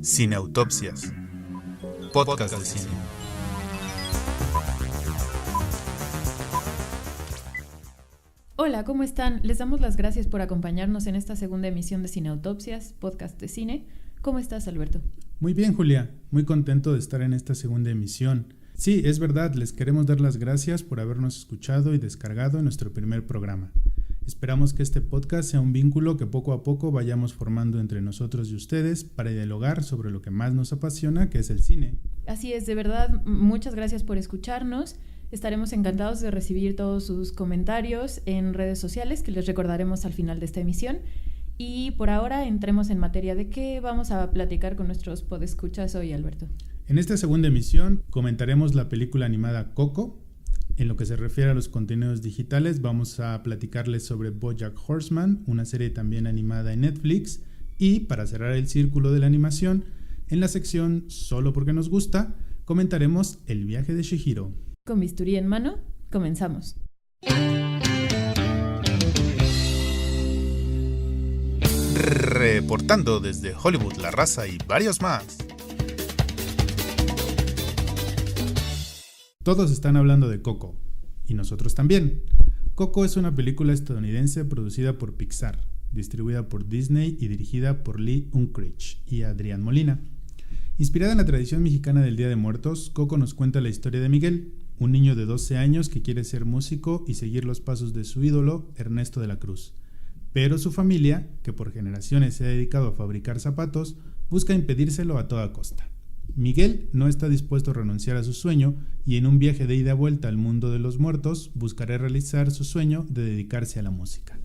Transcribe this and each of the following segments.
Cineautopsias, podcast de cine. Hola, ¿cómo están? Les damos las gracias por acompañarnos en esta segunda emisión de Cineautopsias, podcast de cine. ¿Cómo estás, Alberto? Muy bien, Julia. Muy contento de estar en esta segunda emisión. Sí, es verdad, les queremos dar las gracias por habernos escuchado y descargado en nuestro primer programa. Esperamos que este podcast sea un vínculo que poco a poco vayamos formando entre nosotros y ustedes para dialogar sobre lo que más nos apasiona, que es el cine. Así es, de verdad, muchas gracias por escucharnos. Estaremos encantados de recibir todos sus comentarios en redes sociales, que les recordaremos al final de esta emisión. Y por ahora entremos en materia. ¿De qué vamos a platicar con nuestros podescuchas hoy, Alberto? En esta segunda emisión comentaremos la película animada Coco. En lo que se refiere a los contenidos digitales, vamos a platicarles sobre BoJack Horseman, una serie también animada en Netflix. Y para cerrar el círculo de la animación, en la sección Solo porque nos gusta, comentaremos El viaje de Chihiro. Con bisturí en mano, comenzamos. Reportando desde Hollywood, La Raza y varios más. Todos están hablando de Coco, y nosotros también. Coco es una película estadounidense producida por Pixar, distribuida por Disney y dirigida por Lee Unkrich y Adrián Molina. Inspirada en la tradición mexicana del Día de Muertos, Coco nos cuenta la historia de Miguel, un niño de 12 años que quiere ser músico y seguir los pasos de su ídolo, Ernesto de la Cruz. Pero su familia, que por generaciones se ha dedicado a fabricar zapatos, busca impedírselo a toda costa. Miguel no está dispuesto a renunciar a su sueño y en un viaje de ida y vuelta al mundo de los muertos buscará realizar su sueño de dedicarse a la música.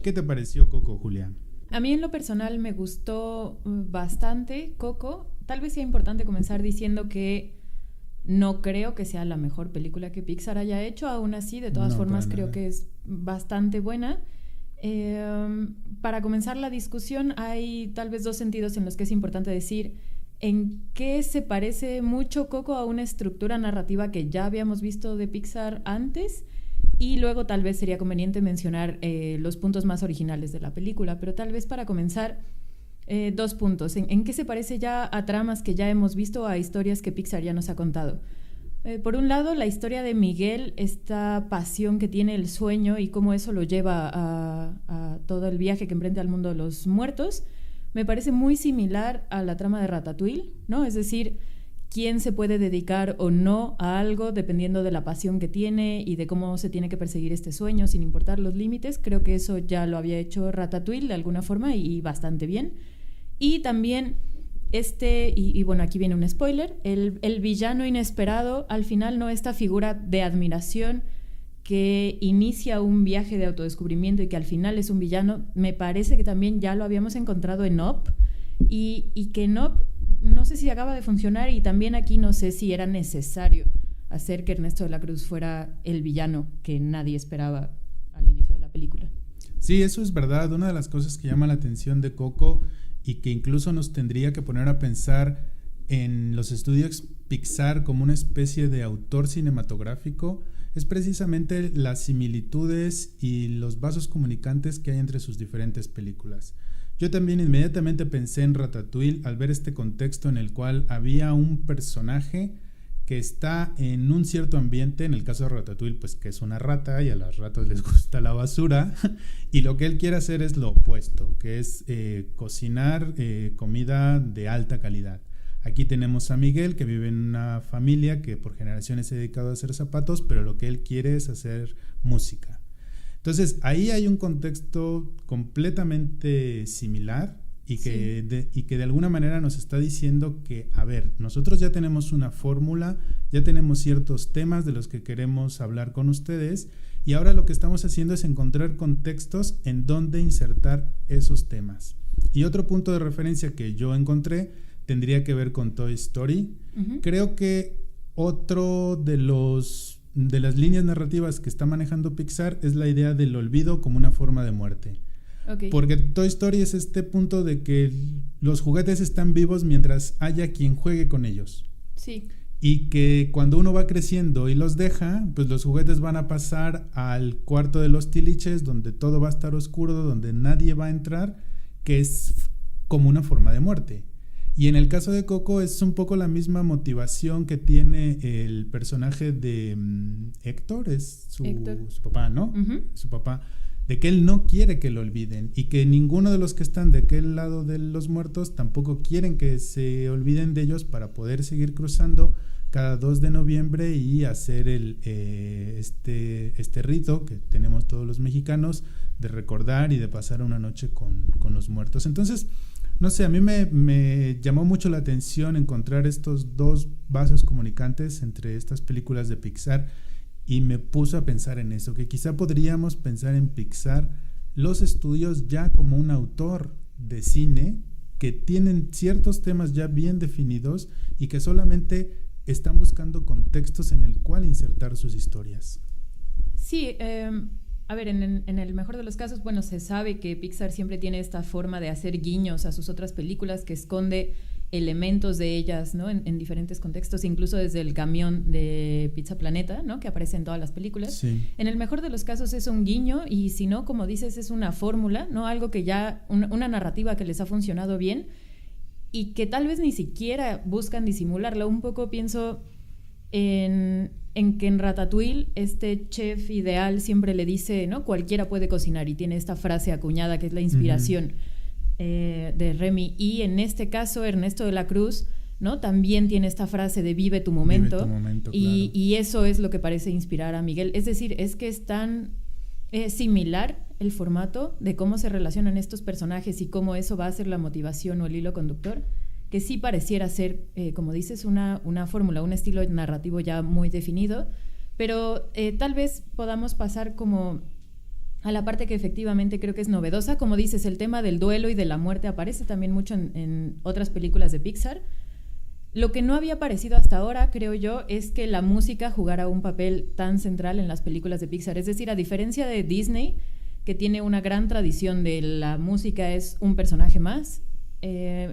¿Qué te pareció Coco, Julián? A mí en lo personal me gustó bastante Coco. Tal vez sea importante comenzar diciendo que no creo que sea la mejor película que Pixar haya hecho. Aún así, de todas formas, creo que es bastante buena. Para comenzar la discusión, hay tal vez dos sentidos en los que es importante decir en qué se parece mucho Coco a una estructura narrativa que ya habíamos visto de Pixar antes, y luego tal vez sería conveniente mencionar los puntos más originales de la película. Pero tal vez para comenzar, dos puntos. ¿En qué se parece ya a tramas que ya hemos visto, a historias que Pixar ya nos ha contado? Por un lado, la historia de Miguel, esta pasión que tiene el sueño y cómo eso lo lleva a todo el viaje que emprende al mundo de los muertos, me parece muy similar a la trama de Ratatouille, ¿no? Es decir, quién se puede dedicar o no a algo dependiendo de la pasión que tiene y de cómo se tiene que perseguir este sueño sin importar los límites. Creo que eso ya lo había hecho Ratatouille de alguna forma y bastante bien. Y también y bueno, aquí viene un spoiler, el villano inesperado, al final, no esta figura de admiración que inicia un viaje de autodescubrimiento y que al final es un villano. Me parece que también ya lo habíamos encontrado en Up y que en Up no sé si acaba de funcionar, y también aquí no sé si era necesario hacer que Ernesto de la Cruz fuera el villano que nadie esperaba al inicio de la película. Sí, eso es verdad. Una de las cosas que llama la atención de Coco y que incluso nos tendría que poner a pensar en los estudios Pixar como una especie de autor cinematográfico es precisamente las similitudes y los vasos comunicantes que hay entre sus diferentes películas. Yo también inmediatamente pensé en Ratatouille al ver este contexto en el cual había un personaje que está en un cierto ambiente, en el caso de Ratatouille, pues que es una rata y a las ratas les gusta la basura, y lo que él quiere hacer es lo opuesto, que es cocinar comida de alta calidad. Aquí tenemos a Miguel, que vive en una familia que por generaciones se ha dedicado a hacer zapatos, pero lo que él quiere es hacer música. Entonces ahí hay un contexto completamente similar y que de alguna manera nos está diciendo que, a ver, nosotros ya tenemos una fórmula, ya tenemos ciertos temas de los que queremos hablar con ustedes, y ahora lo que estamos haciendo es encontrar contextos en donde insertar esos temas. Y otro punto de referencia que yo encontré tendría que ver con Toy Story. Uh-huh. Creo que otro de las líneas narrativas que está manejando Pixar es la idea del olvido como una forma de muerte. Okay. Porque Toy Story es este punto de que los juguetes están vivos mientras haya quien juegue con ellos. Sí. Y que cuando uno va creciendo y los deja, pues los juguetes van a pasar al cuarto de los tiliches, donde todo va a estar oscuro, donde nadie va a entrar, que es como una forma de muerte. Y en el caso de Coco es un poco la misma motivación que tiene el personaje de Héctor, es su papá, ¿no? Uh-huh. Su papá, de que él no quiere que lo olviden y que ninguno de los que están de aquel lado de los muertos tampoco quieren que se olviden de ellos para poder seguir cruzando cada 2 de noviembre y hacer este rito que tenemos todos los mexicanos de recordar y de pasar una noche con los muertos. Entonces, no sé, a mí me llamó mucho la atención encontrar estos 2 vasos comunicantes entre estas películas de Pixar y me puso a pensar en eso, que quizá podríamos pensar en Pixar, los estudios ya como un autor de cine que tienen ciertos temas ya bien definidos y que solamente están buscando contextos en el cual insertar sus historias. Sí, a ver, en el mejor de los casos, bueno, se sabe que Pixar siempre tiene esta forma de hacer guiños a sus otras películas que esconde elementos de ellas, ¿no? En diferentes contextos, incluso desde el camión de Pizza Planeta, ¿no? Que aparece en todas las películas. Sí. En el mejor de los casos es un guiño y si no, como dices, es una fórmula, ¿no? Algo que ya, una narrativa que les ha funcionado bien y que tal vez ni siquiera buscan disimularla. Un poco pienso en que en Ratatouille este chef ideal siempre le dice, ¿no? Cualquiera puede cocinar y tiene esta frase acuñada que es la inspiración. Uh-huh. De Remy, y en este caso Ernesto de la Cruz, ¿no? También tiene esta frase de vive tu momento, claro. Y eso es lo que parece inspirar a Miguel, es decir, es que es tan similar el formato de cómo se relacionan estos personajes y cómo eso va a ser la motivación o el hilo conductor, que sí pareciera ser, como dices, una fórmula, un estilo narrativo ya muy definido, pero tal vez podamos pasar como a la parte que efectivamente creo que es novedosa. Como dices, el tema del duelo y de la muerte aparece también mucho en otras películas de Pixar. Lo que no había aparecido hasta ahora, creo yo, es que la música jugara un papel tan central en las películas de Pixar. Es decir, a diferencia de Disney, que tiene una gran tradición de la música es un personaje más,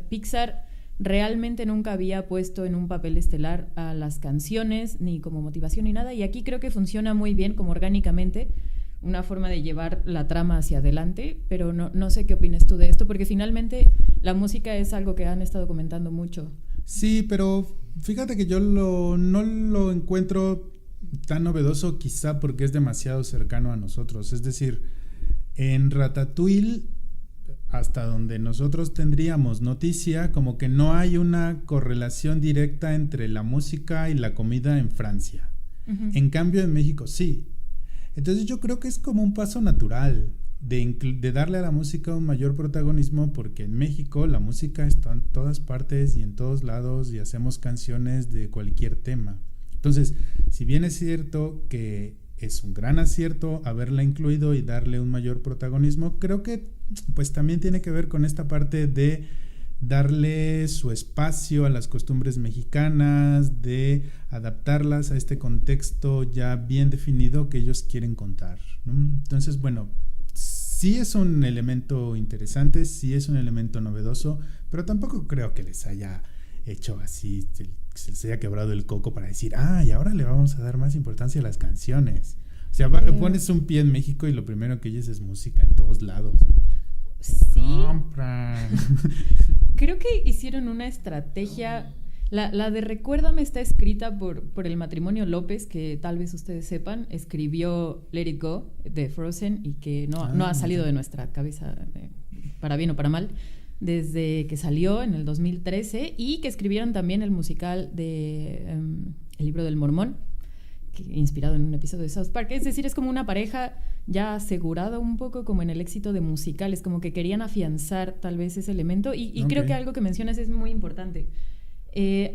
Pixar realmente nunca había puesto en un papel estelar a las canciones, ni como motivación ni nada, y aquí creo que funciona muy bien, como orgánicamente, una forma de llevar la trama hacia adelante, pero no sé qué opinas tú de esto, porque finalmente la música es algo que han estado comentando mucho. Sí, pero fíjate que yo no lo encuentro tan novedoso, quizá porque es demasiado cercano a nosotros. Es decir, en Ratatouille, hasta donde nosotros tendríamos noticia, como que no hay una correlación directa entre la música y la comida en Francia. Uh-huh. En cambio, en México sí. Entonces yo creo que es como un paso natural de darle a la música un mayor protagonismo, porque en México la música está en todas partes y en todos lados y hacemos canciones de cualquier tema. Entonces, si bien es cierto que es un gran acierto haberla incluido y darle un mayor protagonismo, creo que pues también tiene que ver con esta parte de darle su espacio a las costumbres mexicanas, de adaptarlas a este contexto ya bien definido que ellos quieren contar, ¿no? Entonces, bueno, sí es un elemento interesante, sí es un elemento novedoso, pero tampoco creo que les haya hecho así, se les haya quebrado el coco para decir, y ahora le vamos a dar más importancia a las canciones. O sea, pones un pie en México y lo primero que oyes es música en todos lados. Sí. Compran. Creo que hicieron una estrategia. La de Recuérdame está escrita por el matrimonio López, que tal vez ustedes sepan, escribió Let It Go de Frozen y que no ha salido de nuestra cabeza, para bien o para mal, desde que salió en el 2013, y que escribieron también el musical de El Libro del Mormón, inspirado en un episodio de South Park. Es decir, es como una pareja ya asegurada un poco como en el éxito de musicales, como que querían afianzar tal vez ese elemento y okay. Creo que algo que mencionas es muy importante.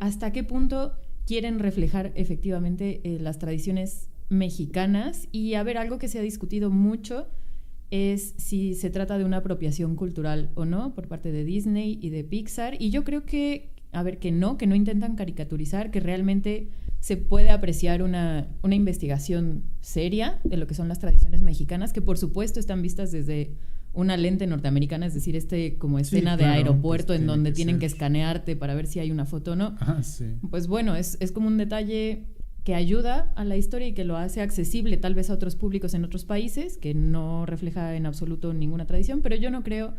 ¿Hasta qué punto quieren reflejar efectivamente las tradiciones mexicanas? Y a ver, algo que se ha discutido mucho es si se trata de una apropiación cultural o no por parte de Disney y de Pixar, y yo creo que no intentan caricaturizar, que realmente se puede apreciar una investigación seria de lo que son las tradiciones mexicanas, que por supuesto están vistas desde una lente norteamericana, es decir, como escena sí, claro, de aeropuerto pues en donde tienen que escanearte para ver si hay una foto o no. Sí. Pues bueno, es como un detalle que ayuda a la historia y que lo hace accesible tal vez a otros públicos en otros países, que no refleja en absoluto ninguna tradición, pero yo no creo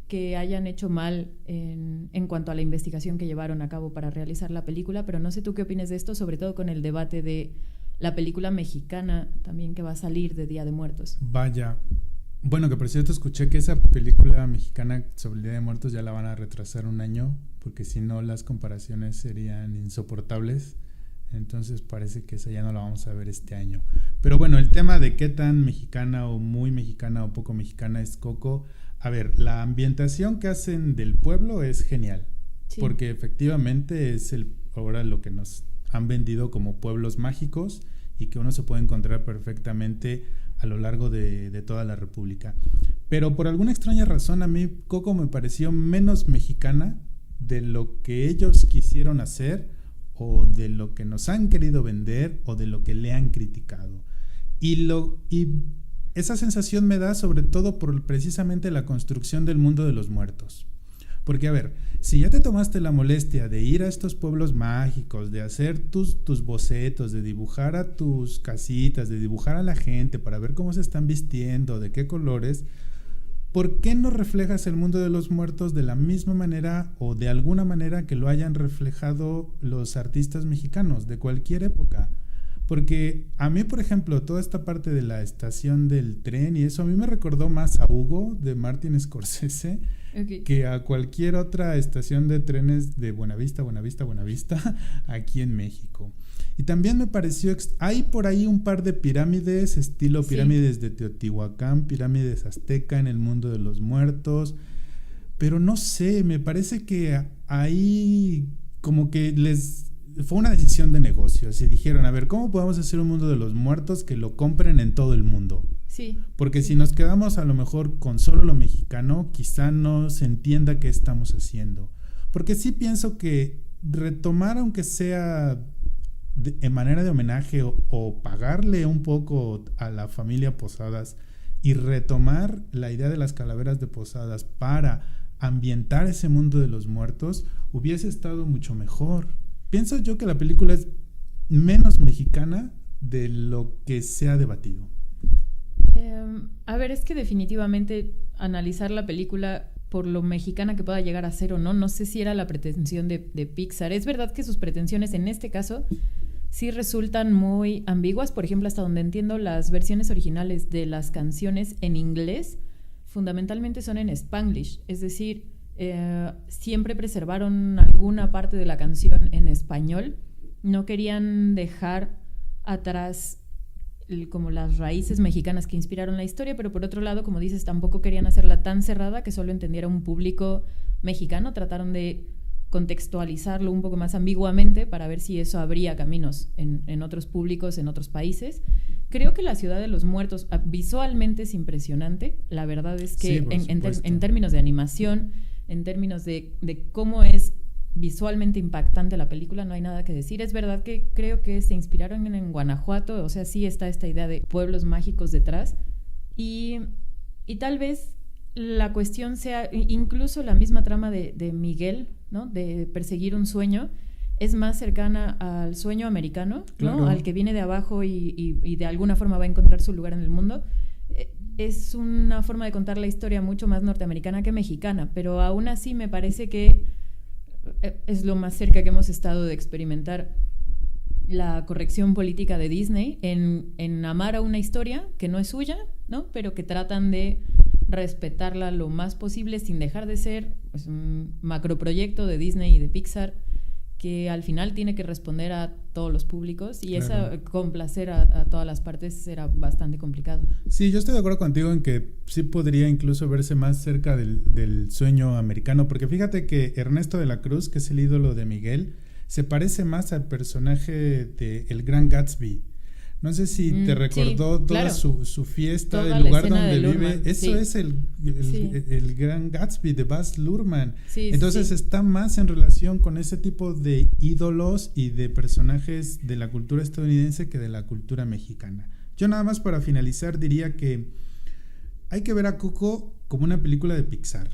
que hayan hecho mal en cuanto a la investigación que llevaron a cabo para realizar la película, pero no sé tú qué opinas de esto, sobre todo con el debate de la película mexicana también que va a salir de Día de Muertos. Vaya, bueno, que por cierto escuché que esa película mexicana sobre el Día de Muertos ya la van a retrasar un año, porque si no las comparaciones serían insoportables. Entonces parece que esa ya no la vamos a ver este año. Pero bueno, el tema de qué tan mexicana o muy mexicana o poco mexicana es Coco. A ver, la ambientación que hacen del pueblo es genial. Sí. Porque efectivamente es ahora lo que nos han vendido como pueblos mágicos y que uno se puede encontrar perfectamente a lo largo de toda la República. Pero por alguna extraña razón a mí Coco me pareció menos mexicana de lo que ellos quisieron hacer, o de lo que nos han querido vender, o de lo que le han criticado. Y esa sensación me da sobre todo por precisamente la construcción del mundo de los muertos. Porque a ver, si ya te tomaste la molestia de ir a estos pueblos mágicos, de hacer tus bocetos, de dibujar a tus casitas, de dibujar a la gente para ver cómo se están vistiendo, de qué colores, ¿por qué no reflejas el mundo de los muertos de la misma manera o de alguna manera que lo hayan reflejado los artistas mexicanos de cualquier época? Porque a mí, por ejemplo, toda esta parte de la estación del tren y eso, a mí me recordó más a Hugo de Martin Scorsese, okay, que a cualquier otra estación de trenes de Buenavista, aquí en México. Y también me pareció, hay por ahí un par de pirámides, estilo pirámides de Teotihuacán, pirámides azteca en el mundo de los muertos, pero no sé, me parece que ahí como que fue una decisión de negocios y dijeron, a ver, ¿cómo podemos hacer un mundo de los muertos que lo compren en todo el mundo? Sí. Porque si nos quedamos a lo mejor con solo lo mexicano, quizá no se entienda qué estamos haciendo. Porque sí pienso que retomar, aunque sea en manera de homenaje o pagarle un poco a la familia Posadas y retomar la idea de las calaveras de Posadas para ambientar ese mundo de los muertos, hubiese estado mucho mejor. Pienso yo que la película es menos mexicana de lo que se ha debatido. A ver, es que definitivamente analizar la película por lo mexicana que pueda llegar a ser o no, no sé si era la pretensión de Pixar. Es verdad que sus pretensiones en este caso sí resultan muy ambiguas. Por ejemplo, hasta donde entiendo, las versiones originales de las canciones en inglés fundamentalmente son en Spanglish, es decir, siempre preservaron alguna parte de la canción en español. No querían dejar atrás como las raíces mexicanas que inspiraron la historia, pero por otro lado, como dices, tampoco querían hacerla tan cerrada que solo entendiera un público mexicano. Trataron de contextualizarlo un poco más ambiguamente para ver si eso abría caminos en otros públicos, en otros países. Creo que la Ciudad de los Muertos visualmente es impresionante. La verdad es que sí, en términos de animación, en términos de cómo es visualmente impactante la película, no hay nada que decir. Es verdad que creo que se inspiraron en Guanajuato, o sea, sí está esta idea de pueblos mágicos detrás, y tal vez la cuestión sea, incluso la misma trama de Miguel, ¿no?, de perseguir un sueño, es más cercana al sueño americano, ¿no?, claro, al que viene de abajo y de alguna forma va a encontrar su lugar en el mundo. Es una forma de contar la historia mucho más norteamericana que mexicana, pero aún así me parece que es lo más cerca que hemos estado de experimentar la corrección política de Disney en amar a una historia que no es suya, ¿no?, pero que tratan de respetarla lo más posible sin dejar de ser, pues, un macroproyecto de Disney y de Pixar que al final tiene que responder a todos los públicos y claro, complacer a todas las partes era bastante complicado. Sí, yo estoy de acuerdo contigo en que sí podría incluso verse más cerca del sueño americano, porque fíjate que Ernesto de la Cruz, que es el ídolo de Miguel, se parece más al personaje de El Gran Gatsby. No sé si te recordó sí, toda claro, su fiesta, toda el lugar donde vive. Eso sí, es el Gran Gatsby de Baz Luhrmann. Sí, entonces sí, está más en relación con ese tipo de ídolos y de personajes de la cultura estadounidense que de la cultura mexicana. Yo nada más para finalizar diría que hay que ver a Coco como una película de Pixar,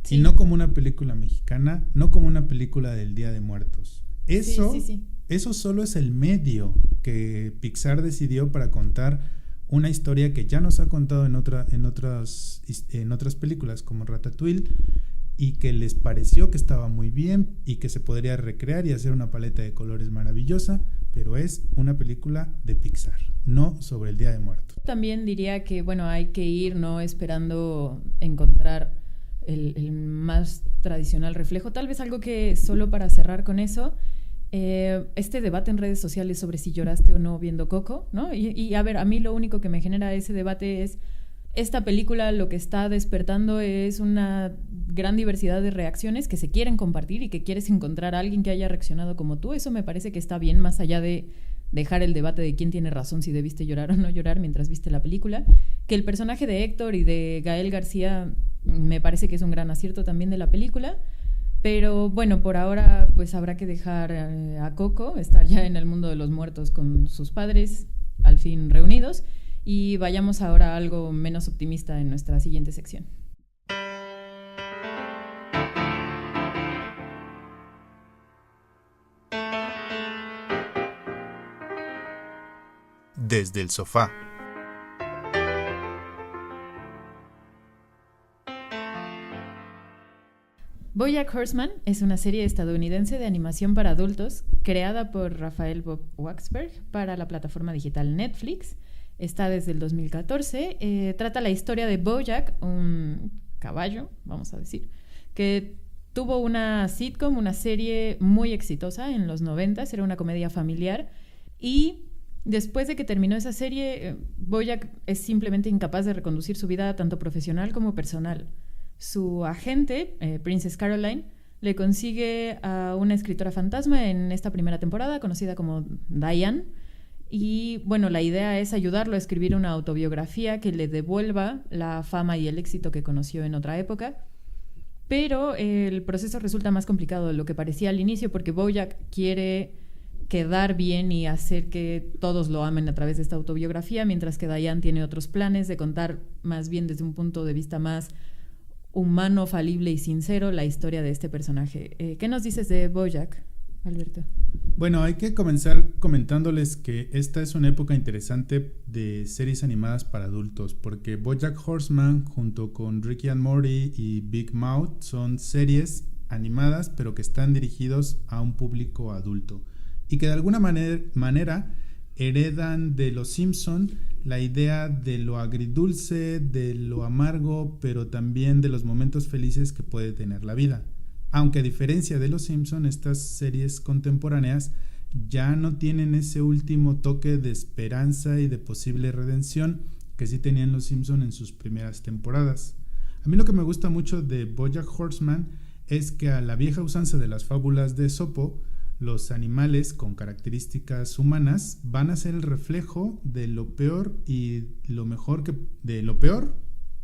sí, y no como una película mexicana, no como una película del Día de Muertos. Eso solo es el medio que Pixar decidió para contar una historia que ya nos ha contado en otras películas como Ratatouille, y que les pareció que estaba muy bien y que se podría recrear y hacer una paleta de colores maravillosa, pero es una película de Pixar, no sobre el Día de Muertos. También diría que, bueno, hay que ir no esperando encontrar el más tradicional reflejo. Tal vez algo que, solo para cerrar con eso, este debate en redes sociales sobre si lloraste o no viendo Coco, ¿no? Y a ver, a mí lo único que me genera ese debate es, esta película lo que está despertando es una gran diversidad de reacciones que se quieren compartir y que quieres encontrar a alguien que haya reaccionado como tú. Eso me parece que está bien, más allá de dejar el debate de quién tiene razón, si debiste llorar o no llorar mientras viste la película. Que el personaje de Héctor y de Gael García me parece que es un gran acierto también de la película. Pero bueno, por ahora pues habrá que dejar a Coco estar ya en el mundo de los muertos con sus padres al fin reunidos, y vayamos ahora a algo menos optimista en nuestra siguiente sección. Desde el sofá. BoJack Horseman es una serie estadounidense de animación para adultos creada por Rafael Bob Waksberg para la plataforma digital Netflix. Está desde el 2014. Trata la historia de BoJack, un caballo, vamos a decir, que tuvo una sitcom, una serie muy exitosa en los 90s, era una comedia familiar, y después de que terminó esa serie, BoJack es simplemente incapaz de reconducir su vida tanto profesional como personal. Su agente, Princess Caroline, le consigue a una escritora fantasma en esta primera temporada, conocida como Diane. Y bueno, la idea es ayudarlo a escribir una autobiografía que le devuelva la fama y el éxito que conoció en otra época. Pero el proceso resulta más complicado de lo que parecía al inicio, porque BoJack quiere quedar bien y hacer que todos lo amen a través de esta autobiografía, mientras que Diane tiene otros planes de contar más bien desde un punto de vista más humano, falible y sincero la historia de este personaje. ¿Qué nos dices de BoJack, Alberto? Bueno, hay que comenzar comentándoles que esta es una época interesante de series animadas para adultos, porque BoJack Horseman junto con Rick and Morty y Big Mouth son series animadas pero que están dirigidos a un público adulto y que de alguna manera heredan de Los Simpson la idea de lo agridulce, de lo amargo, pero también de los momentos felices que puede tener la vida. Aunque a diferencia de Los Simpson, estas series contemporáneas ya no tienen ese último toque de esperanza y de posible redención que sí tenían Los Simpson en sus primeras temporadas. A mí lo que me gusta mucho de BoJack Horseman es que, a la vieja usanza de las fábulas de Esopo, los animales con características humanas van a ser el reflejo de lo peor y lo mejor de lo peor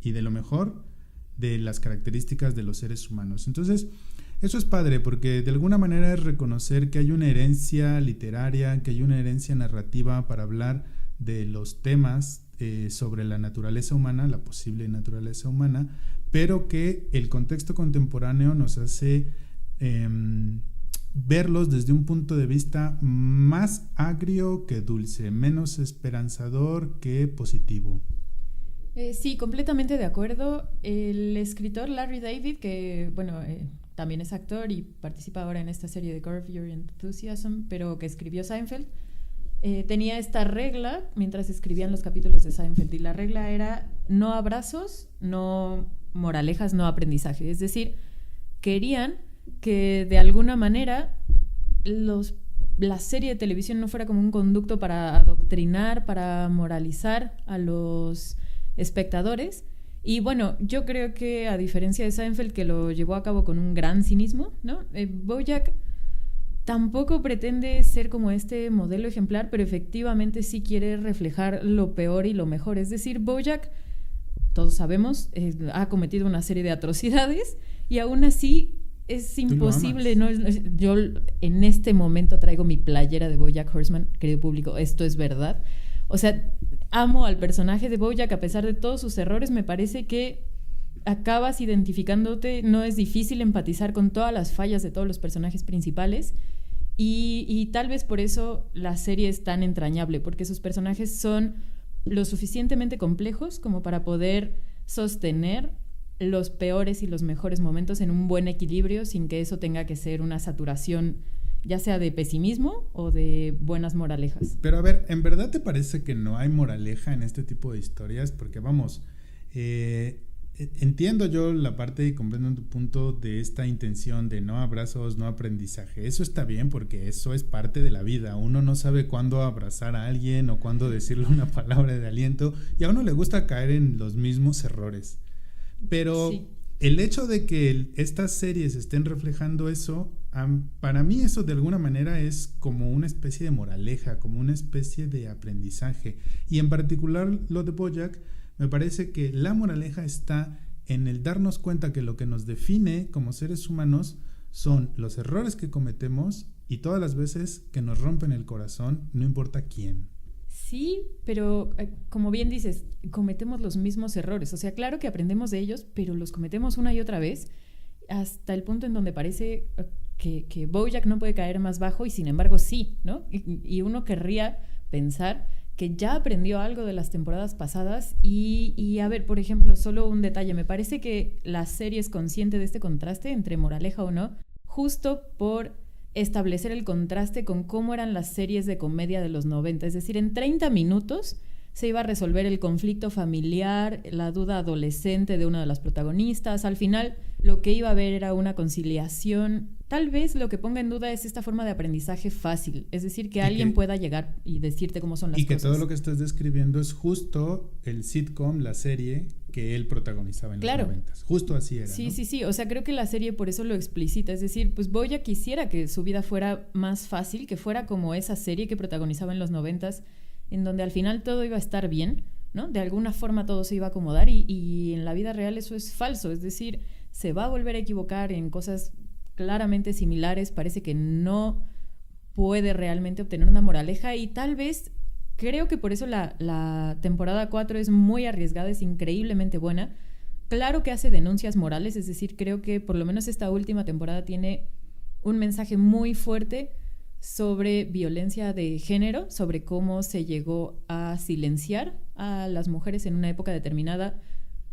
y de lo mejor de las características de los seres humanos. Entonces, eso es padre, porque de alguna manera es reconocer que hay una herencia literaria, que hay una herencia narrativa para hablar de los temas sobre la naturaleza humana, la posible naturaleza humana, pero que el contexto contemporáneo nos hace verlos desde un punto de vista más agrio que dulce, menos esperanzador que positivo. Sí, completamente de acuerdo. El escritor Larry David, que bueno, también es actor y participa ahora en esta serie de Curb Your Enthusiasm, pero que escribió Seinfeld, tenía esta regla mientras escribían los capítulos de Seinfeld, y la regla era: no abrazos, no moralejas, no aprendizaje. Es decir, querían que de alguna manera la serie de televisión no fuera como un conducto para adoctrinar, para moralizar a los espectadores. Y bueno, yo creo que, a diferencia de Seinfeld, que lo llevó a cabo con un gran cinismo, ¿no? BoJack tampoco pretende ser como este modelo ejemplar, pero efectivamente sí quiere reflejar lo peor y lo mejor. Es decir, BoJack, todos sabemos, ha cometido una serie de atrocidades, y aún así es imposible, ¿no? Yo en este momento traigo mi playera de BoJack Horseman, querido público, esto es verdad. O sea, amo al personaje de BoJack a pesar de todos sus errores. Me parece que acabas identificándote, no es difícil empatizar con todas las fallas de todos los personajes principales, y tal vez por eso la serie es tan entrañable, porque sus personajes son lo suficientemente complejos como para poder sostener los peores y los mejores momentos en un buen equilibrio sin que eso tenga que ser una saturación, ya sea de pesimismo o de buenas moralejas. Pero a ver, ¿en verdad te parece que no hay moraleja en este tipo de historias? Porque vamos, entiendo yo la parte y comprendo tu punto de esta intención de no abrazos, no aprendizaje. Eso está bien porque eso es parte de la vida. Uno no sabe cuándo abrazar a alguien o cuándo decirle una palabra de aliento y a uno le gusta caer en los mismos errores. Pero sí, el hecho de que estas series estén reflejando eso, para mí eso de alguna manera es como una especie de moraleja, como una especie de aprendizaje. Y en particular lo de BoJack, me parece que la moraleja está en el darnos cuenta que lo que nos define como seres humanos son los errores que cometemos y todas las veces que nos rompen el corazón, no importa quién. Sí, pero como bien dices, cometemos los mismos errores. O sea, claro que aprendemos de ellos, pero los cometemos una y otra vez hasta el punto en donde parece que BoJack no puede caer más bajo y sin embargo sí, ¿no? Y uno querría pensar que ya aprendió algo de las temporadas pasadas y a ver, por ejemplo, solo un detalle, me parece que la serie es consciente de este contraste entre moraleja o no, justo por establecer el contraste con cómo eran las series de comedia de los 90, es decir, en 30 minutos se iba a resolver el conflicto familiar, la duda adolescente de una de las protagonistas. Al final, lo que iba a haber era una conciliación. Tal vez lo que ponga en duda es esta forma de aprendizaje fácil, es decir, que alguien pueda llegar y decirte cómo son las cosas. Y que todo lo que estás describiendo es justo el sitcom, la serie que él protagonizaba en los 90s. Justo así era, Sí, ¿no? sí. O sea, creo que la serie por eso lo explicita. Es decir, pues BoJack quisiera que su vida fuera más fácil, que fuera como esa serie que protagonizaba en los 90s, en donde al final todo iba a estar bien, ¿no? De alguna forma todo se iba a acomodar y en la vida real eso es falso. Es decir, se va a volver a equivocar en cosas claramente similares, parece que no puede realmente obtener una moraleja y tal vez, creo que por eso la temporada 4 es muy arriesgada, es increíblemente buena. Claro que hace denuncias morales, es decir, creo que por lo menos esta última temporada tiene un mensaje muy fuerte sobre violencia de género, sobre cómo se llegó a silenciar a las mujeres en una época determinada,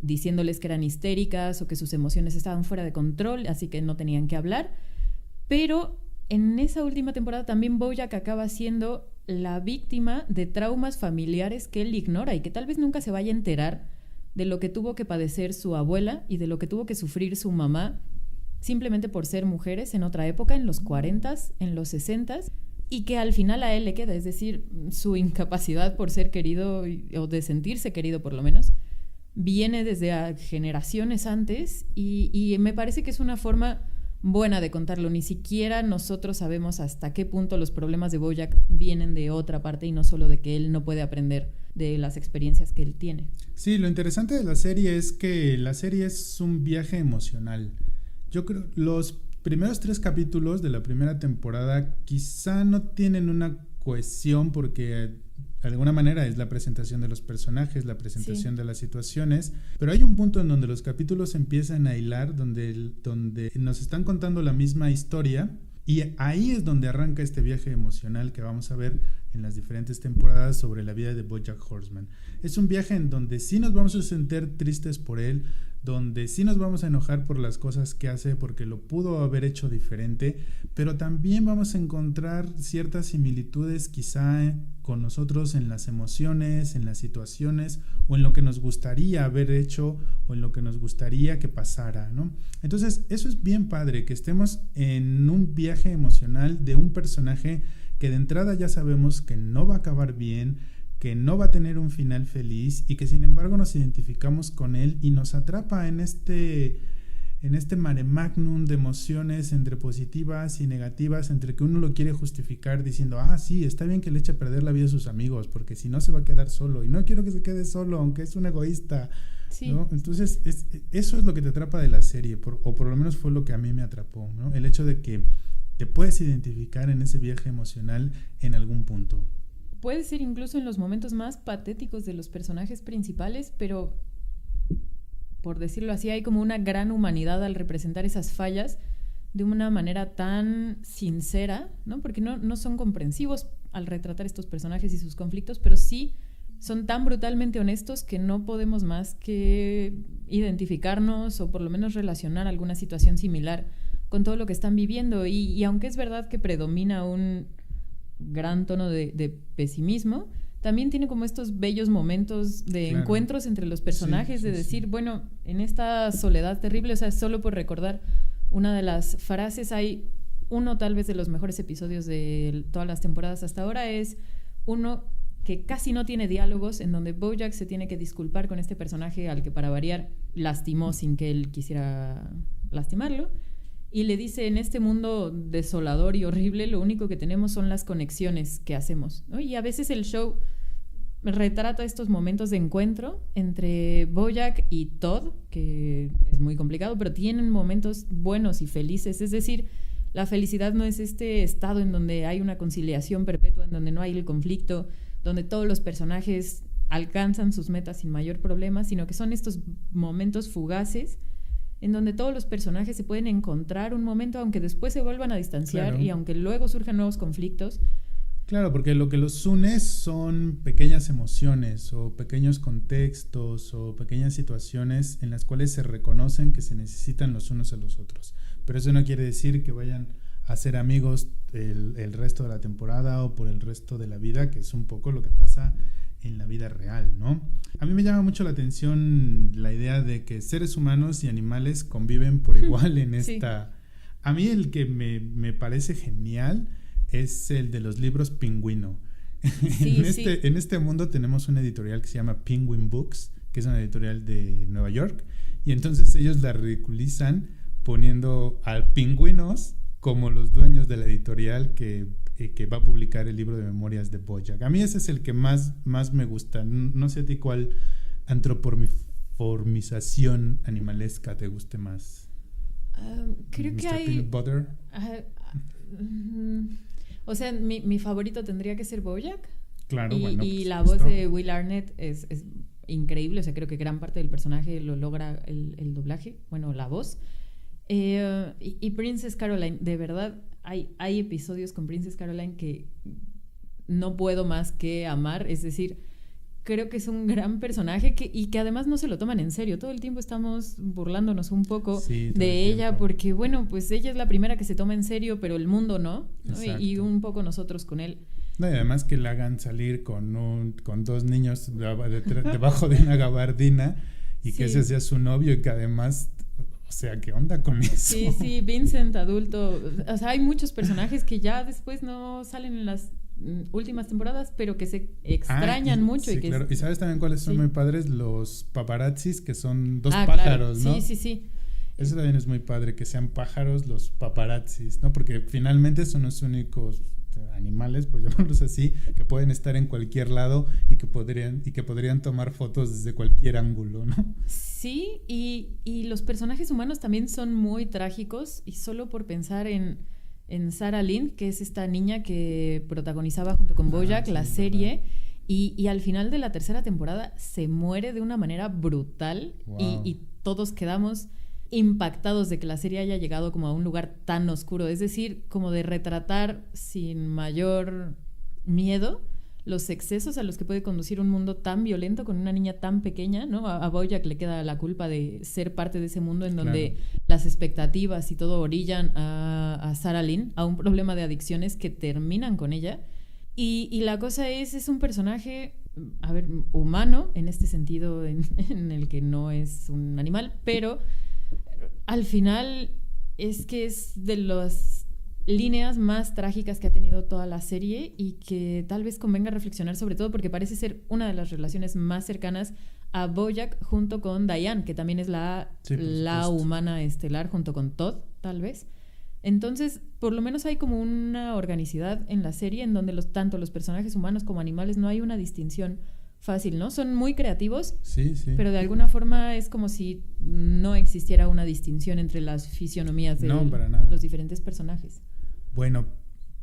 diciéndoles que eran histéricas o que sus emociones estaban fuera de control, así que no tenían que hablar. Pero en esa última temporada también BoJack acaba siendo la víctima de traumas familiares que él ignora y que tal vez nunca se vaya a enterar de lo que tuvo que padecer su abuela y de lo que tuvo que sufrir su mamá simplemente por ser mujeres en otra época, en los 40s, en los 60s, y que al final a él le queda, es decir, su incapacidad por ser querido o de sentirse querido por lo menos, viene desde generaciones antes y me parece que es una forma buena de contarlo. Ni siquiera nosotros sabemos hasta qué punto los problemas de BoJack vienen de otra parte y no solo de que él no puede aprender de las experiencias que él tiene. Sí, lo interesante de la serie es que la serie es un viaje emocional. Yo creo los primeros 3 capítulos de la primera temporada quizá no tienen una cohesión porque de alguna manera es la presentación de los personajes, la presentación de las situaciones, pero hay un punto en donde los capítulos empiezan a hilar, donde nos están contando la misma historia y ahí es donde arranca este viaje emocional que vamos a ver en las diferentes temporadas sobre la vida de BoJack Horseman. Es un viaje en donde sí nos vamos a sentir tristes por él, donde sí nos vamos a enojar por las cosas que hace porque lo pudo haber hecho diferente, pero también vamos a encontrar ciertas similitudes quizá con nosotros en las emociones, en las situaciones o en lo que nos gustaría haber hecho o en lo que nos gustaría que pasara, ¿no? Entonces eso es bien padre, que estemos en un viaje emocional de un personaje que de entrada ya sabemos que no va a acabar bien, que no va a tener un final feliz y que sin embargo nos identificamos con él y nos atrapa en este mare magnum de emociones entre positivas y negativas, entre que uno lo quiere justificar diciendo, sí, está bien que le eche a perder la vida a sus amigos porque si no se va a quedar solo y no quiero que se quede solo aunque es un egoísta, sí, ¿no? Entonces eso es lo que te atrapa de la serie, o por lo menos fue lo que a mí me atrapó, ¿no? El hecho de que te puedes identificar en ese viaje emocional en algún punto. Puede ser incluso en los momentos más patéticos de los personajes principales, pero por decirlo así, hay como una gran humanidad al representar esas fallas de una manera tan sincera, ¿no? Porque no son comprensivos al retratar estos personajes y sus conflictos, pero sí son tan brutalmente honestos que no podemos más que identificarnos o por lo menos relacionar alguna situación similar con todo lo que están viviendo. Y aunque es verdad que predomina un gran tono de pesimismo, también tiene como estos bellos momentos de encuentros entre los personajes, de decir, bueno, en esta soledad terrible, o sea, solo por recordar una de las frases, hay uno tal vez de los mejores episodios de todas las temporadas hasta ahora, es uno que casi no tiene diálogos, en donde BoJack se tiene que disculpar con este personaje al que para variar lastimó sin que él quisiera lastimarlo, y le dice, en este mundo desolador y horrible, lo único que tenemos son las conexiones que hacemos, ¿no? Y a veces el show retrata estos momentos de encuentro entre BoJack y Todd, que es muy complicado, pero tienen momentos buenos y felices. Es decir, la felicidad no es este estado en donde hay una conciliación perpetua, en donde no hay el conflicto, donde todos los personajes alcanzan sus metas sin mayor problema, sino que son estos momentos fugaces en donde todos los personajes se pueden encontrar un momento, aunque después se vuelvan a distanciar, y aunque luego surjan nuevos conflictos. Claro, porque lo que los une son pequeñas emociones o pequeños contextos o pequeñas situaciones en las cuales se reconocen que se necesitan los unos a los otros. Pero eso no quiere decir que vayan a ser amigos el resto de la temporada o por el resto de la vida, que es un poco lo que pasa en la vida real, ¿no? A mí me llama mucho la atención la idea de que seres humanos y animales conviven por igual en esta... Sí. A mí el que me parece genial es el de los libros Pingüino. Sí, en este mundo tenemos una editorial que se llama Penguin Books, que es una editorial de Nueva York, y entonces ellos la ridiculizan poniendo a pingüinos como los dueños de la editorial que va a publicar el libro de memorias de BoJack. A mí ese es el que más me gusta. No sé a ti cuál antropomorfización animalesca te guste más. Creo que hay... Peanut Butter. O sea, mi favorito tendría que ser BoJack. Claro, y la voz de Will Arnett es increíble. O sea, creo que gran parte del personaje lo logra el doblaje, bueno, la voz. Y Princess Caroline, de verdad, hay episodios con Princess Caroline que no puedo más que amar. Es decir, creo que es un gran personaje y que además no se lo toman en serio. Todo el tiempo estamos burlándonos un poco de ella, porque bueno, pues ella es la primera que se toma en serio, pero el mundo no, y un poco nosotros con él. No, y además que la hagan salir con dos niños debajo de una gabardina y que ese sea su novio, y que además... O sea, ¿qué onda con eso? Sí, Vincent adulto. O sea, hay muchos personajes que ya después no salen en las últimas temporadas, pero que se extrañan mucho. Sí, y que claro. ¿Y sabes también cuáles son muy padres? Los paparazzis, que son dos pájaros, claro. ¿no? Sí. Eso también es muy padre, que sean pájaros los paparazzis, ¿no? Porque finalmente son los únicos animales, por llamarlos así, que pueden estar en cualquier lado y que podrían tomar fotos desde cualquier ángulo, ¿no? Sí, y los personajes humanos también son muy trágicos, y solo por pensar en Sarah Lynn, que es esta niña que protagonizaba junto con BoJack la serie, y al final de la tercera temporada se muere de una manera brutal. Wow. Y todos quedamos impactados de que la serie haya llegado como a un lugar tan oscuro, es decir, como de retratar sin mayor miedo los excesos a los que puede conducir un mundo tan violento con una niña tan pequeña, ¿no? A BoJack le queda la culpa de ser parte de ese mundo en donde las expectativas y todo orillan a Sarah Lynn a un problema de adicciones que terminan con ella. Y la cosa es un personaje, a ver, humano en este sentido en el que no es un animal, pero al final es que es de las líneas más trágicas que ha tenido toda la serie, y que tal vez convenga reflexionar sobre todo porque parece ser una de las relaciones más cercanas a BoJack junto con Diane, que también es la humana estelar junto con Todd, tal vez. Entonces, por lo menos hay como una organicidad en la serie en donde tanto los personajes humanos como animales no hay una distinción fácil, ¿no? Son muy creativos, pero de alguna forma es como si no existiera una distinción entre las fisionomías de los diferentes personajes. Bueno,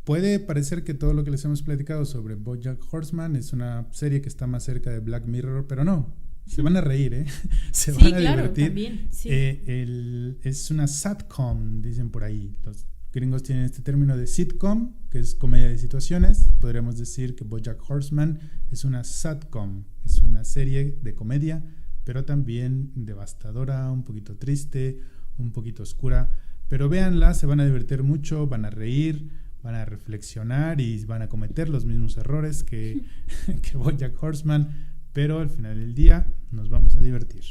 puede parecer que todo lo que les hemos platicado sobre BoJack Horseman es una serie que está más cerca de Black Mirror, pero no. Se van a reír, ¿eh? Se van a divertir. También, sí. Es una satcom, dicen por ahí. Los gringos tienen este término de sitcom, que es comedia de situaciones. Podríamos decir que BoJack Horseman es una satcom. Es una serie de comedia, pero también devastadora, un poquito triste, un poquito oscura. Pero véanla, se van a divertir mucho, van a reír, van a reflexionar y van a cometer los mismos errores que BoJack Horseman, pero al final del día nos vamos a divertir.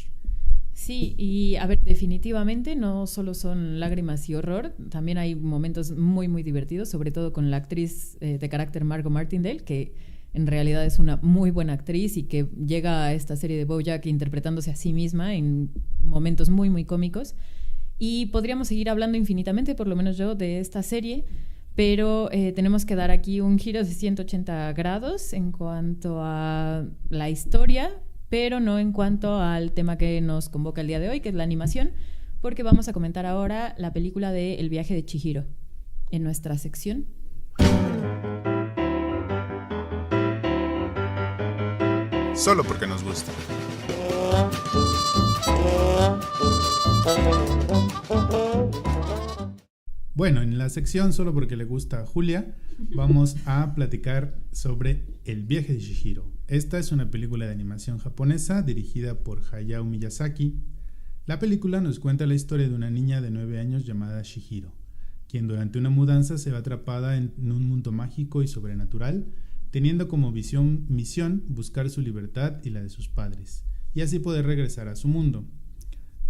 Sí, y a ver, definitivamente no solo son lágrimas y horror, también hay momentos muy, muy divertidos, sobre todo con la actriz de carácter Margot Martindale, que en realidad es una muy buena actriz y que llega a esta serie de BoJack interpretándose a sí misma en momentos muy, muy cómicos. Y podríamos seguir hablando infinitamente, por lo menos yo, de esta serie, pero tenemos que dar aquí un giro de 180 grados en cuanto a la historia, pero no en cuanto al tema que nos convoca el día de hoy, que es la animación, porque vamos a comentar ahora la película de El viaje de Chihiro en nuestra sección. Solo porque nos gusta. Bueno, en la sección Solo porque le gusta a Julia, vamos a platicar sobre El viaje de Chihiro. Esta es una película de animación japonesa dirigida por Hayao Miyazaki. La película nos cuenta la historia de una niña de 9 años llamada Chihiro, quien durante una mudanza se ve atrapada en un mundo mágico y sobrenatural, teniendo como misión buscar su libertad y la de sus padres, y así poder regresar a su mundo.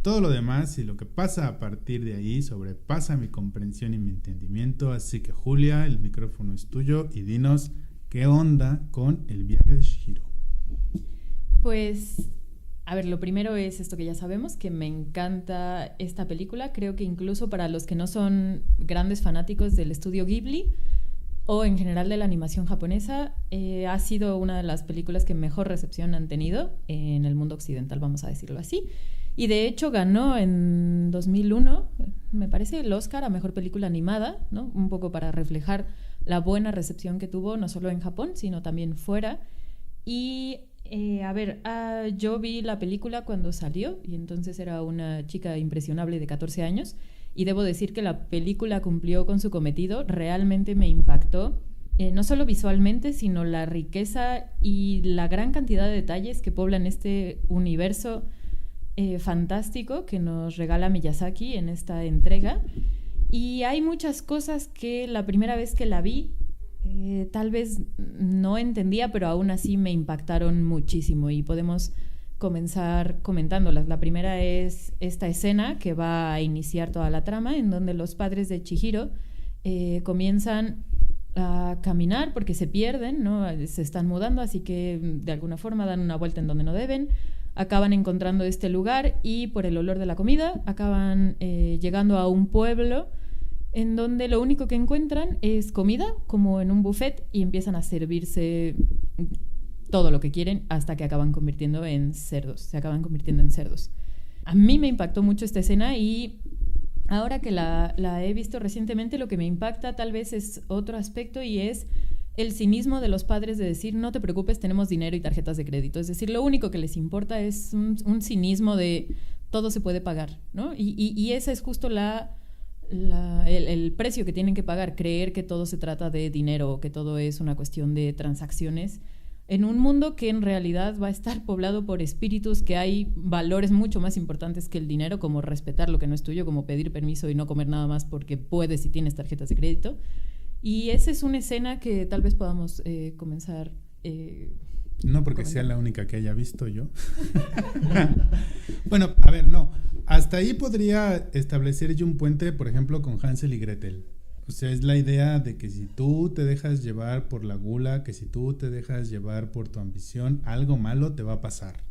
Todo lo demás y lo que pasa a partir de ahí sobrepasa mi comprensión y mi entendimiento, así que Julia, el micrófono es tuyo y dinos qué onda con El viaje de Chihiro. Pues, a ver, lo primero es esto que ya sabemos, que me encanta esta película. Creo que incluso para los que no son grandes fanáticos del estudio Ghibli o en general de la animación japonesa, ha sido una de las películas que mejor recepción han tenido en el mundo occidental, vamos a decirlo así. Y de hecho ganó en 2001, me parece, el Oscar a Mejor Película Animada, ¿no? Un poco para reflejar la buena recepción que tuvo, no solo en Japón, sino también fuera. Y, yo vi la película cuando salió, y entonces era una chica impresionable de 14 años, y debo decir que la película cumplió con su cometido, realmente me impactó, no solo visualmente, sino la riqueza y la gran cantidad de detalles que poblan este universo fantástico que nos regala Miyazaki en esta entrega. Y hay muchas cosas que la primera vez que la vi tal vez no entendía, pero aún así me impactaron muchísimo y podemos comenzar comentándolas. La primera es esta escena que va a iniciar toda la trama, en donde los padres de Chihiro comienzan a caminar porque se pierden, ¿no? Se están mudando, así que de alguna forma dan una vuelta en donde no deben. Acaban encontrando este lugar y por el olor de la comida acaban llegando a un pueblo en donde lo único que encuentran es comida, como en un buffet, y empiezan a servirse todo lo que quieren hasta que acaban convirtiendo en cerdos. Se acaban convirtiendo en cerdos. A mí me impactó mucho esta escena y ahora que la he visto recientemente, lo que me impacta tal vez es otro aspecto y es el cinismo de los padres de decir, no te preocupes, tenemos dinero y tarjetas de crédito. Es decir, lo único que les importa es un cinismo de todo se puede pagar, ¿no? Y ese es justo el precio que tienen que pagar, creer que todo se trata de dinero o que todo es una cuestión de transacciones en un mundo que en realidad va a estar poblado por espíritus, que hay valores mucho más importantes que el dinero, como respetar lo que no es tuyo, como pedir permiso y no comer nada más porque puedes si tienes tarjetas de crédito. Y esa es una escena que tal vez podamos comenzar. No porque sea la única que haya visto yo. Bueno, a ver, no. Hasta ahí podría establecer yo un puente, por ejemplo, con Hansel y Gretel. O sea, es la idea de que si tú te dejas llevar por la gula, que si tú te dejas llevar por tu ambición, algo malo te va a pasar.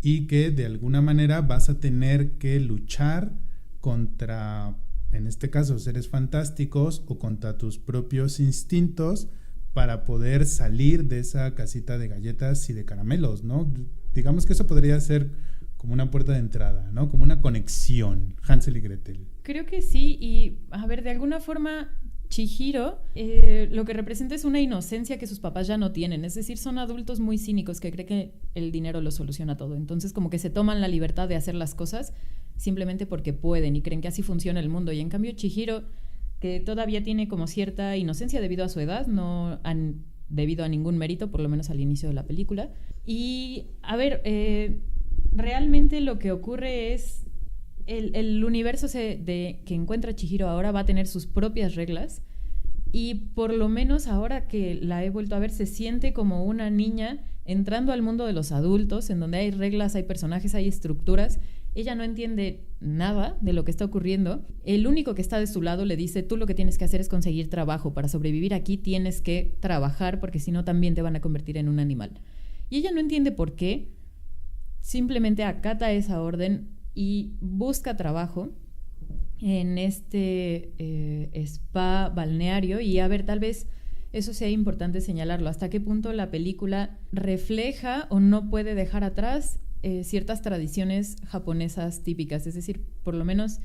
Y que de alguna manera vas a tener que luchar contra, en este caso, seres fantásticos o contra tus propios instintos para poder salir de esa casita de galletas y de caramelos, ¿no? Digamos que eso podría ser como una puerta de entrada, ¿no? Como una conexión, Hansel y Gretel. Creo que sí, y a ver, de alguna forma Chihiro lo que representa es una inocencia que sus papás ya no tienen, es decir, son adultos muy cínicos que creen que el dinero lo soluciona todo, entonces como que se toman la libertad de hacer las cosas simplemente porque pueden y creen que así funciona el mundo, y en cambio Chihiro, que todavía tiene como cierta inocencia debido a su edad, no debido a ningún mérito, por lo menos al inicio de la película. Y, a ver, realmente lo que ocurre es el universo que encuentra Chihiro ahora va a tener sus propias reglas, y por lo menos ahora que la he vuelto a ver se siente como una niña entrando al mundo de los adultos, en donde hay reglas, hay personajes, hay estructuras. Ella no entiende nada de lo que está ocurriendo. El único que está de su lado le dice: tú lo que tienes que hacer es conseguir trabajo. Para sobrevivir aquí tienes que trabajar, porque si no también te van a convertir en un animal. Y ella no entiende por qué. Simplemente acata esa orden y busca trabajo en este spa balneario. Y a ver, tal vez eso sea importante señalarlo. ¿Hasta qué punto la película refleja o no puede dejar atrás ciertas tradiciones japonesas típicas? Es decir, por lo menos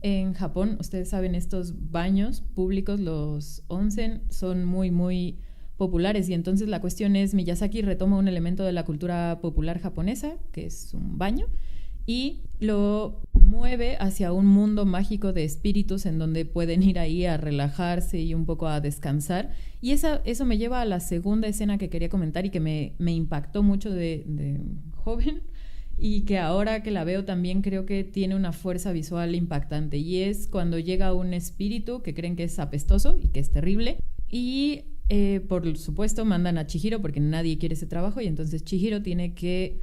en Japón, ustedes saben, estos baños públicos, los onsen, son muy, muy populares. Y entonces la cuestión es, Miyazaki retoma un elemento de la cultura popular japonesa, que es un baño, y lo mueve hacia un mundo mágico de espíritus en donde pueden ir ahí a relajarse y un poco a descansar. Y eso me lleva a la segunda escena que quería comentar y que me impactó mucho de joven, y que ahora que la veo también creo que tiene una fuerza visual impactante, y es cuando llega un espíritu que creen que es apestoso y que es terrible, y por supuesto mandan a Chihiro porque nadie quiere ese trabajo, y entonces Chihiro tiene que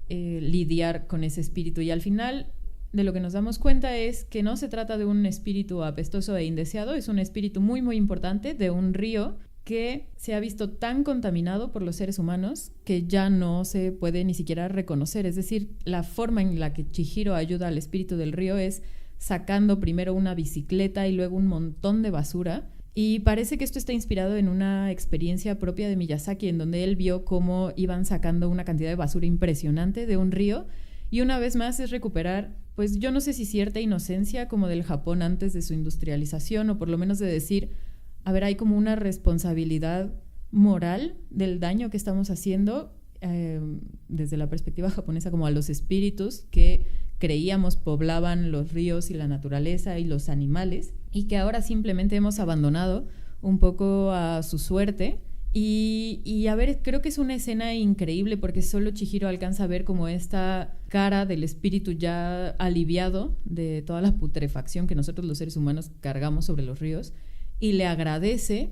lidiar con ese espíritu. Y al final de lo que nos damos cuenta es que no se trata de un espíritu apestoso e indeseado, es un espíritu muy, muy importante de un río que se ha visto tan contaminado por los seres humanos que ya no se puede ni siquiera reconocer. Es decir, la forma en la que Chihiro ayuda al espíritu del río es sacando primero una bicicleta y luego un montón de basura. Y parece que esto está inspirado en una experiencia propia de Miyazaki, en donde él vio cómo iban sacando una cantidad de basura impresionante de un río. Y una vez más es recuperar, pues yo no sé si cierta inocencia como del Japón antes de su industrialización, o por lo menos de decir, a ver, hay como una responsabilidad moral del daño que estamos haciendo desde la perspectiva japonesa, como a los espíritus que creíamos poblaban los ríos y la naturaleza y los animales, y que ahora simplemente hemos abandonado un poco a su suerte. Y a ver, creo que es una escena increíble porque solo Chihiro alcanza a ver como esta cara del espíritu ya aliviado de toda la putrefacción que nosotros los seres humanos cargamos sobre los ríos, y le agradece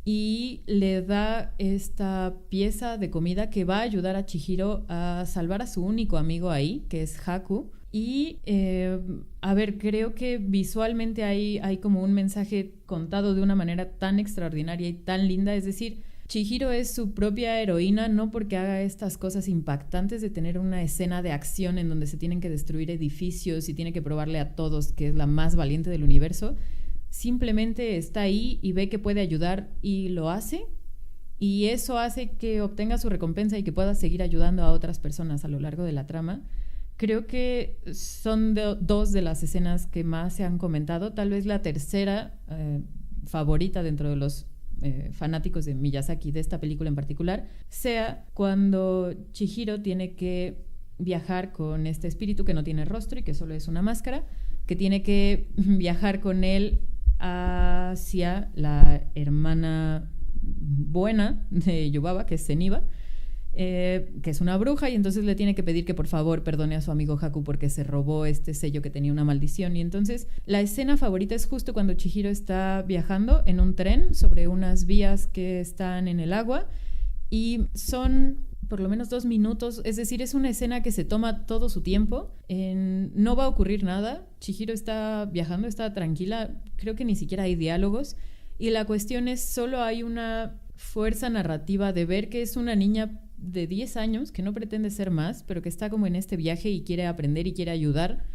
y le da esta pieza de comida que va a ayudar a Chihiro a salvar a su único amigo ahí, que es Haku. Y a ver, creo que visualmente hay como un mensaje contado de una manera tan extraordinaria y tan linda. Es decir, Chihiro es su propia heroína, no porque haga estas cosas impactantes de tener una escena de acción en donde se tienen que destruir edificios y tiene que probarle a todos que es la más valiente del universo. Simplemente está ahí y ve que puede ayudar y lo hace, y eso hace que obtenga su recompensa y que pueda seguir ayudando a otras personas a lo largo de la trama. Creo que son dos de las escenas que más se han comentado. Tal vez la tercera favorita dentro de los fanáticos de Miyazaki, de esta película en particular, sea cuando Chihiro tiene que viajar con este espíritu que no tiene rostro y que solo es una máscara, que tiene que viajar con él hacia la hermana buena de Yubaba, que es Zeniba, que es una bruja, y entonces le tiene que pedir que por favor perdone a su amigo Haku porque se robó este sello que tenía una maldición. Y entonces la escena favorita es justo cuando Chihiro está viajando en un tren sobre unas vías que están en el agua, y son por lo menos 2 minutos, es decir, es una escena que se toma todo su tiempo, no va a ocurrir nada, Chihiro está viajando, está tranquila, creo que ni siquiera hay diálogos, y la cuestión es, solo hay una fuerza narrativa de ver que es una niña de 10 años que no pretende ser más, pero que está como en este viaje y quiere aprender y quiere ayudar,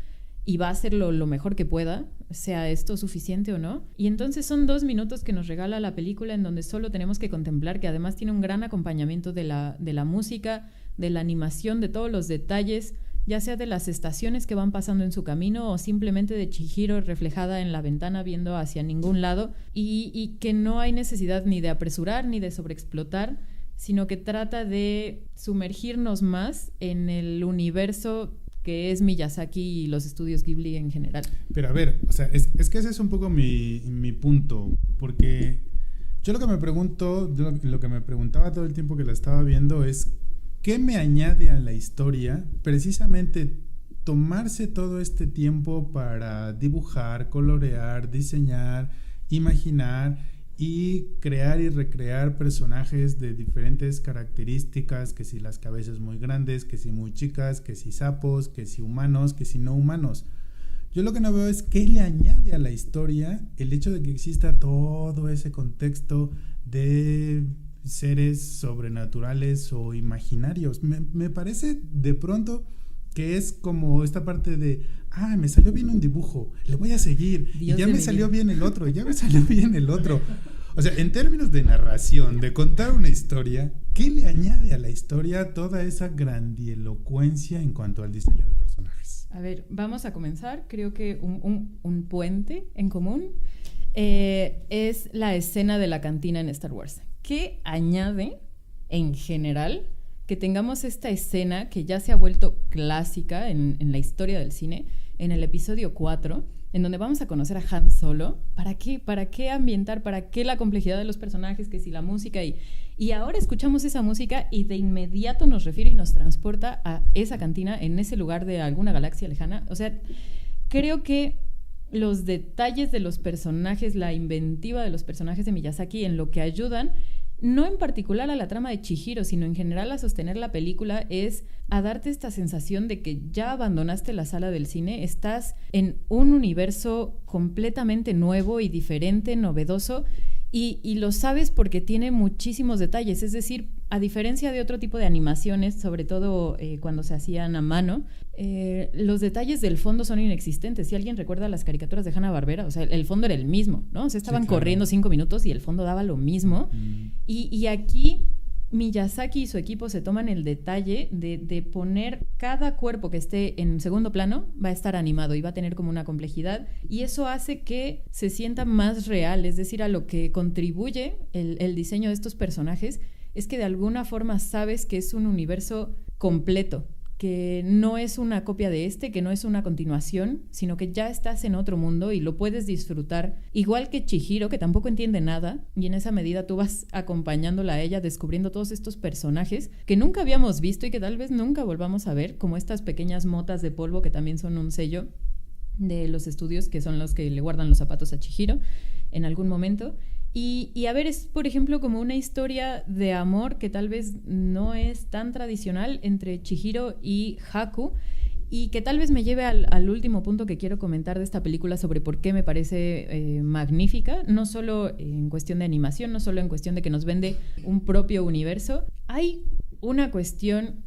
y va a hacerlo lo mejor que pueda, sea esto suficiente o no. Y entonces son 2 minutos que nos regala la película, en donde solo tenemos que contemplar, que además tiene un gran acompañamiento de la música, de la animación, de todos los detalles, ya sea de las estaciones que van pasando en su camino o simplemente de Chihiro reflejada en la ventana viendo hacia ningún lado, y que no hay necesidad ni de apresurar ni de sobreexplotar, sino que trata de sumergirnos más en el universo que es Miyazaki y los estudios Ghibli en general. Pero a ver, o sea, es que ese es un poco mi punto, porque Yo lo que me pregunto, lo que me preguntaba todo el tiempo que la estaba viendo es ¿qué me añade a la historia precisamente tomarse todo este tiempo para dibujar, colorear, diseñar, imaginar y crear y recrear personajes de diferentes características, que si las cabezas muy grandes, que si muy chicas, que si sapos, que si humanos, que si no humanos? Yo lo que no veo es qué le añade a la historia el hecho de que exista todo ese contexto de seres sobrenaturales o imaginarios. Me parece de pronto que es como esta parte de, me salió bien un dibujo, le voy a seguir, Dios, y ya me salió bien el otro, y ya me salió bien el otro. O sea, en términos de narración, de contar una historia, ¿qué le añade a la historia toda esa grandielocuencia en cuanto al diseño de personajes? A ver, vamos a comenzar. Creo que un puente en común es la escena de la cantina en Star Wars. ¿Qué añade en general que tengamos esta escena que ya se ha vuelto clásica en la historia del cine, en el episodio 4, en donde vamos a conocer a Han Solo? ¿Para qué? ¿Para qué ambientar? ¿Para qué la complejidad de los personajes? Que si la música y ahora escuchamos esa música y de inmediato nos refiere y nos transporta a esa cantina en ese lugar de alguna galaxia lejana. O sea, creo que los detalles de los personajes, la inventiva de los personajes de Miyazaki en lo que ayudan, no en particular a la trama de Chihiro, sino en general a sostener la película, es a darte esta sensación de que ya abandonaste la sala del cine, estás en un universo completamente nuevo y diferente, novedoso, y lo sabes porque tiene muchísimos detalles. Es decir, a diferencia de otro tipo de animaciones, sobre todo cuando se hacían a mano, los detalles del fondo son inexistentes. Si alguien recuerda las caricaturas de Hanna-Barbera, o sea, el fondo era el mismo, ¿no? O sea, estaban corriendo 5 minutos y el fondo daba lo mismo. Y aquí Miyazaki y su equipo se toman el detalle de poner cada cuerpo que esté en segundo plano va a estar animado y va a tener como una complejidad, y eso hace que se sienta más real. Es decir, a lo que contribuye el diseño de estos personajes es que de alguna forma sabes que es un universo completo, que no es una copia de que no es una continuación, sino que ya estás en otro mundo y lo puedes disfrutar. Igual que Chihiro, que tampoco entiende nada, y en esa medida tú vas acompañándola a ella, descubriendo todos estos personajes que nunca habíamos visto y que tal vez nunca volvamos a ver, como estas pequeñas motas de polvo que también son un sello de los estudios, que son los que le guardan los zapatos a Chihiro en algún momento. Y a ver, es por ejemplo como una historia de amor que tal vez no es tan tradicional entre Chihiro y Haku, y que tal vez me lleve al último punto que quiero comentar de esta película sobre por qué me parece magnífica, no solo en cuestión de animación, no solo en cuestión de que nos vende un propio universo. Hay una cuestión,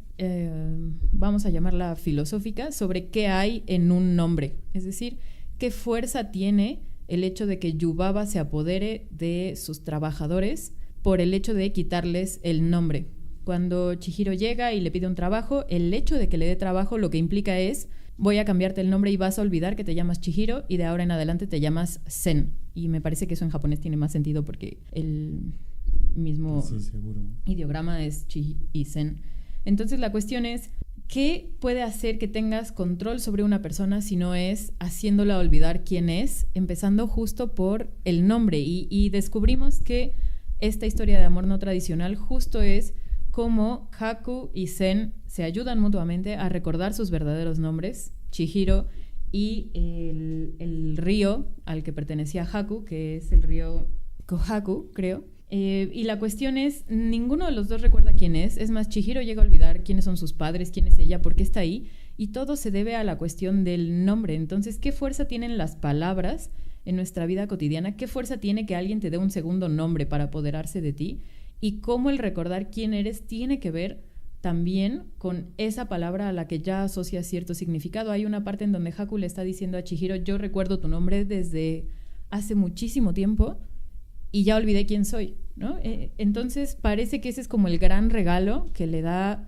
vamos a llamarla filosófica, sobre qué hay en un nombre, es decir, qué fuerza tiene el hecho de que Yubaba se apodere de sus trabajadores por el hecho de quitarles el nombre. Cuando Chihiro llega y le pide un trabajo, el hecho de que le dé trabajo lo que implica es: voy a cambiarte el nombre y vas a olvidar que te llamas Chihiro y de ahora en adelante te llamas Zen. Y me parece que eso en japonés tiene más sentido porque el mismo ideograma es Chi y Zen. Entonces la cuestión es: ¿qué puede hacer que tengas control sobre una persona si no es haciéndola olvidar quién es, empezando justo por el nombre? Y descubrimos que esta historia de amor no tradicional justo es cómo Haku y Zen se ayudan mutuamente a recordar sus verdaderos nombres, Chihiro y el río al que pertenecía Haku, que es el río Kohaku, creo. Y la cuestión es, ninguno de los dos recuerda quién es más, Chihiro llega a olvidar quiénes son sus padres, quién es ella, por qué está ahí, y todo se debe a la cuestión del nombre. Entonces, ¿qué fuerza tienen las palabras en nuestra vida cotidiana? ¿Qué fuerza tiene que alguien te dé un segundo nombre para apoderarse de ti? Y cómo el recordar quién eres tiene que ver también con esa palabra a la que ya asocia cierto significado. Hay una parte en donde Haku le está diciendo a Chihiro: yo recuerdo tu nombre desde hace muchísimo tiempo y ya olvidé quién soy, ¿no? Entonces parece que ese es como el gran regalo que le da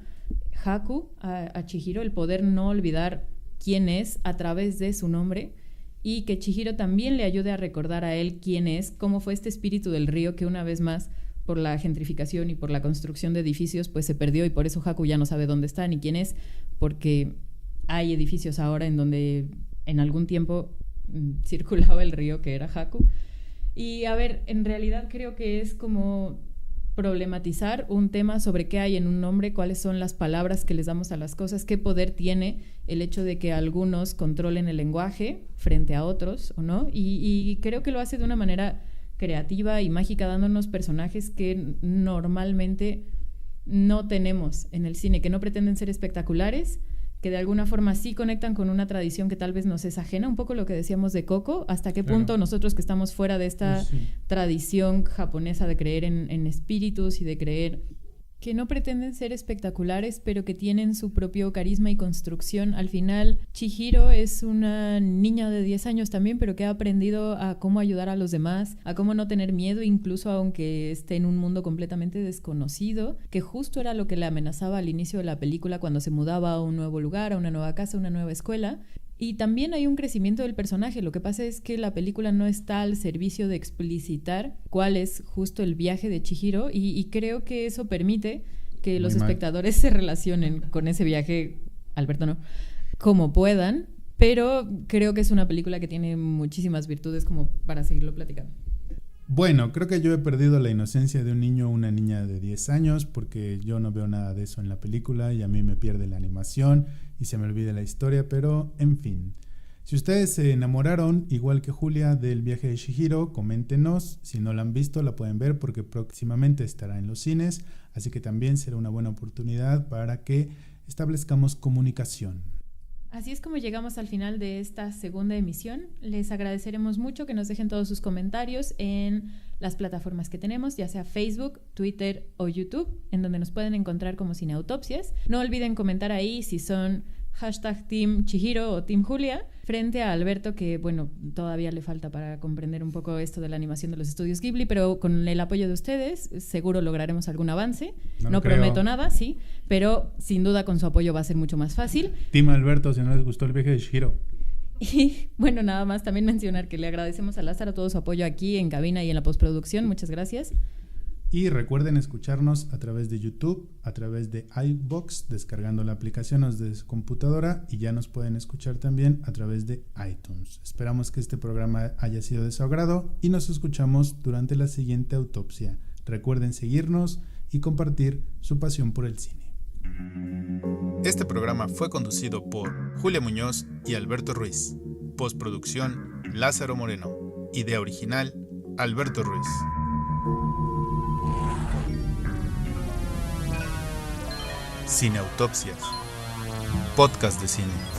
Haku a Chihiro, el poder no olvidar quién es a través de su nombre, y que Chihiro también le ayude a recordar a él quién es, cómo fue este espíritu del río que una vez más, por la gentrificación y por la construcción de edificios, pues se perdió, y por eso Haku ya no sabe dónde está ni quién es, porque hay edificios ahora en donde en algún tiempo circulaba el río que era Haku. Y a ver, en realidad creo que es como problematizar un tema sobre qué hay en un nombre, cuáles son las palabras que les damos a las cosas, qué poder tiene el hecho de que algunos controlen el lenguaje frente a otros, ¿o no? Y creo que lo hace de una manera creativa y mágica, dándonos personajes que normalmente no tenemos en el cine, que no pretenden ser espectaculares, que de alguna forma sí conectan con una tradición que tal vez nos es ajena, un poco lo que decíamos de Coco, hasta qué punto nosotros que estamos fuera de esta tradición japonesa de creer en espíritus y de creer que no pretenden ser espectaculares, pero que tienen su propio carisma y construcción. Al final, Chihiro es una niña de 10 años también, pero que ha aprendido a cómo ayudar a los demás, a cómo no tener miedo, incluso aunque esté en un mundo completamente desconocido, que justo era lo que le amenazaba al inicio de la película cuando se mudaba a un nuevo lugar, a una nueva casa, a una nueva escuela. Y también hay un crecimiento del personaje. Lo que pasa es que la película no está al servicio de explicitar cuál es justo el viaje de Chihiro y creo que eso permite que los espectadores se relacionen con ese viaje, Alberto no, como puedan, pero creo que es una película que tiene muchísimas virtudes como para seguirlo platicando. Bueno, creo que yo he perdido la inocencia de un niño o una niña de 10 años porque yo no veo nada de eso en la película y a mí me pierde la animación y se me olvida la historia, pero en fin. Si ustedes se enamoraron, igual que Julia, del viaje de Chihiro, coméntenos. Si no la han visto, la pueden ver porque próximamente estará en los cines, así que también será una buena oportunidad para que establezcamos comunicación. Así es como llegamos al final de esta segunda emisión. Les agradeceremos mucho que nos dejen todos sus comentarios en las plataformas que tenemos, ya sea Facebook, Twitter o YouTube, en donde nos pueden encontrar como Cineautopsias. No olviden comentar ahí si son #Team Chihiro o Team Julia, frente a Alberto, que bueno, todavía le falta para comprender un poco esto de la animación de los estudios Ghibli, pero con el apoyo de ustedes seguro lograremos algún avance. No prometo nada, sí, pero sin duda con su apoyo va a ser mucho más fácil. Team Alberto, si no les gustó el viaje de Chihiro. Y bueno, nada más también mencionar que le agradecemos a Lázaro todo su apoyo aquí en cabina y en la postproducción. Muchas gracias. Y recuerden escucharnos a través de YouTube, a través de iVoox, descargando la aplicación desde su computadora, y ya nos pueden escuchar también a través de iTunes. Esperamos que este programa haya sido de su agrado y nos escuchamos durante la siguiente autopsia. Recuerden seguirnos y compartir su pasión por el cine. Este programa fue conducido por Julia Muñoz y Alberto Ruiz. Postproducción, Lázaro Moreno. Idea original, Alberto Ruiz. Cineautopsias, podcast de cine.